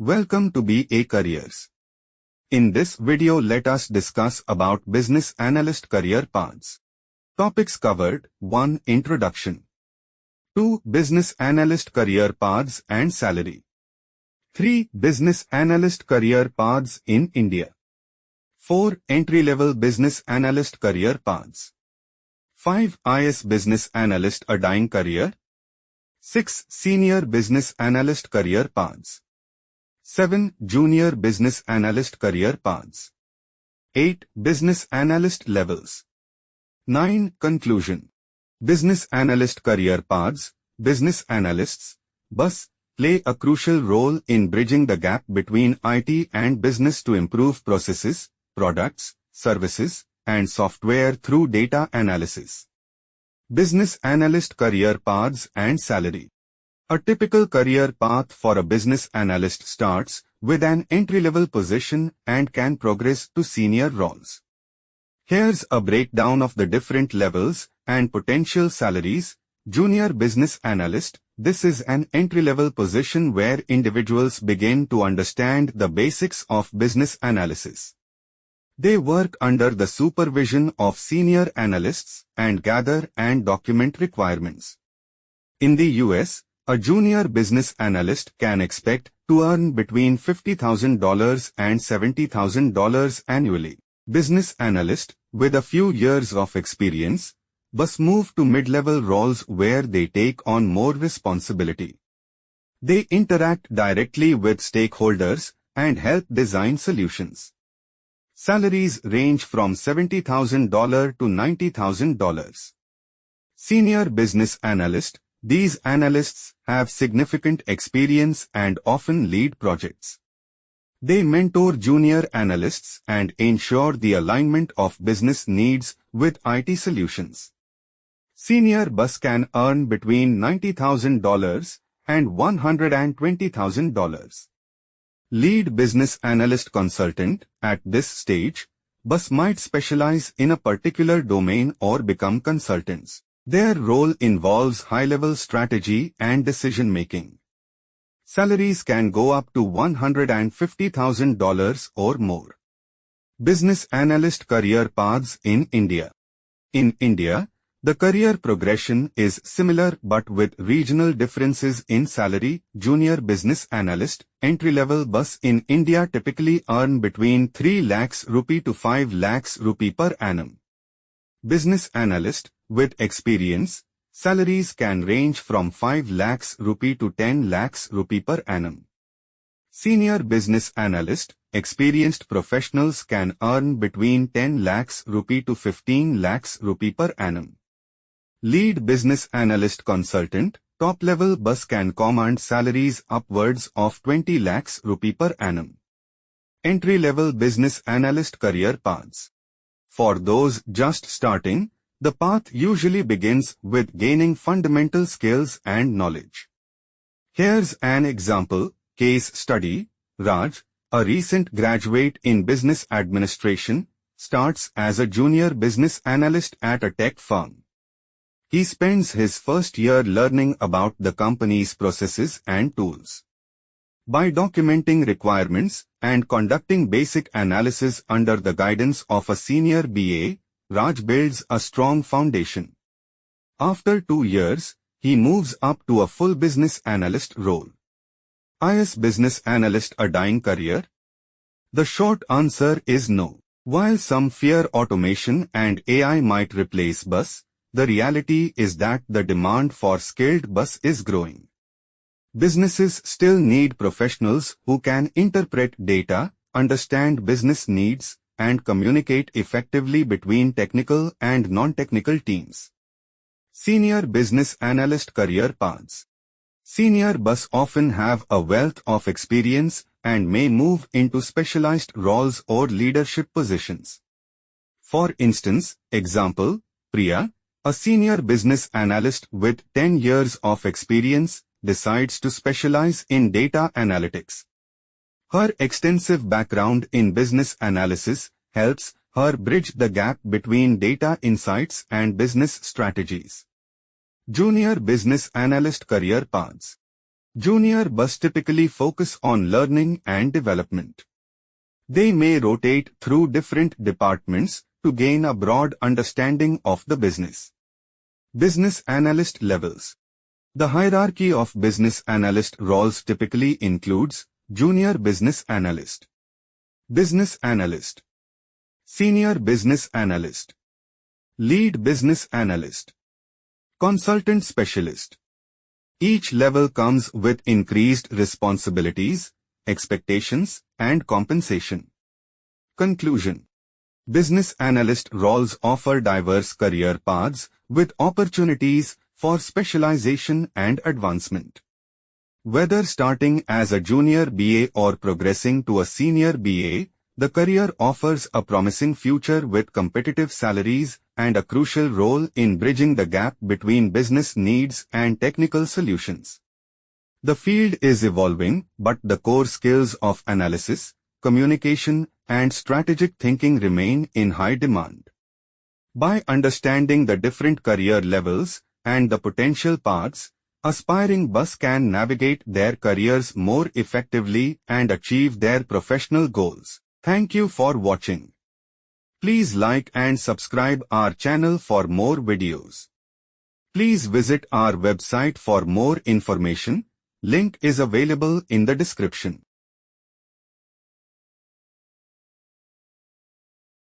Welcome to bacareers. In this video let us discuss about Business Analyst career paths. Topics covered: 1. Introduction. 2. Business Analyst career paths and salary. 3. Business Analyst career paths in India. 4. Entry-level Business Analyst career paths. 5. IS Business Analyst a dying career. 6. Senior Business Analyst career paths. 7. Junior Business Analyst career paths. 8. Business Analyst levels. 9. Conclusion. Business Analyst career paths. Business Analysts, BUS, play a crucial role in bridging the gap between IT and business to improve processes, products, services, and software through data analysis. Business Analyst career paths and salary. A typical career path for a business analyst starts with an entry-level position and can progress to senior roles. Here's a breakdown of the different levels and potential salaries. Junior Business Analyst. This is an entry-level position where individuals begin to understand the basics of business analysis. They work under the supervision of senior analysts and gather and document requirements. In the US, a junior business analyst can expect to earn between $50,000 and $70,000 annually. Business analyst, with a few years of experience, must move to mid-level roles where they take on more responsibility. They interact directly with stakeholders and help design solutions. Salaries range from $70,000 to $90,000. Senior Business Analyst. These analysts have significant experience and often lead projects. They mentor junior analysts and ensure the alignment of business needs with IT solutions. Senior BUS can earn between $90,000 and $120,000. Lead Business Analyst Consultant. At this stage, BUS might specialize in a particular domain or become consultants. Their role involves high-level strategy and decision-making. Salaries can go up to $150,000 or more. Business Analyst career paths in India. In India, the career progression is similar but with regional differences in salary. Junior Business Analyst, entry-level BUS in India typically earn between 3 lakhs rupee to 5 lakhs rupee per annum. Business Analyst, with experience, salaries can range from 5 lakhs rupee to 10 lakhs rupee per annum. Senior Business Analyst, experienced professionals can earn between 10 lakhs rupee to 15 lakhs rupee per annum. Lead Business Analyst Consultant, top-level BUS can command salaries upwards of 20 lakhs rupee per annum. Entry-level Business Analyst career paths. For those just starting, the path usually begins with gaining fundamental skills and knowledge. Here's an example case study. Raj, a recent graduate in business administration, starts as a junior business analyst at a tech firm. He spends his first year learning about the company's processes and tools. By documenting requirements and conducting basic analysis under the guidance of a senior BA, Raj builds a strong foundation. After 2 years, he moves up to a full business analyst role. IS Business Analyst a dying career? The short answer is no. While some fear automation and AI might replace BUS, the reality is that the demand for skilled BUS is growing. Businesses still need professionals who can interpret data, understand business needs, and communicate effectively between technical and non-technical teams. Senior Business Analyst career paths. Senior BUS often have a wealth of experience and may move into specialized roles or leadership positions. For instance, example, Priya, a senior business analyst with 10 years of experience, decides to specialize in data analytics. Her extensive background in business analysis helps her bridge the gap between data insights and business strategies. Junior Business Analyst career paths. Junior bus typically focus on learning and development. They may rotate through different departments to gain a broad understanding of the business. Business analyst levels. The hierarchy of business analyst roles typically includes junior business analyst, business analyst, senior business analyst, lead business analyst, consultant specialist. Each level comes with increased responsibilities, expectations, and compensation. Conclusion. Business analyst roles offer diverse career paths with opportunities for specialization and advancement. Whether starting as a junior BA or progressing to a senior BA, the career offers a promising future with competitive salaries and a crucial role in bridging the gap between business needs and technical solutions. The field is evolving, but the core skills of analysis, communication, and strategic thinking remain in high demand. By understanding the different career levels and the potential paths, aspiring bus can navigate their careers more effectively and achieve their professional goals. Thank you for watching. Please like and subscribe our channel for more videos. Please visit our website for more information. Link is available in the description.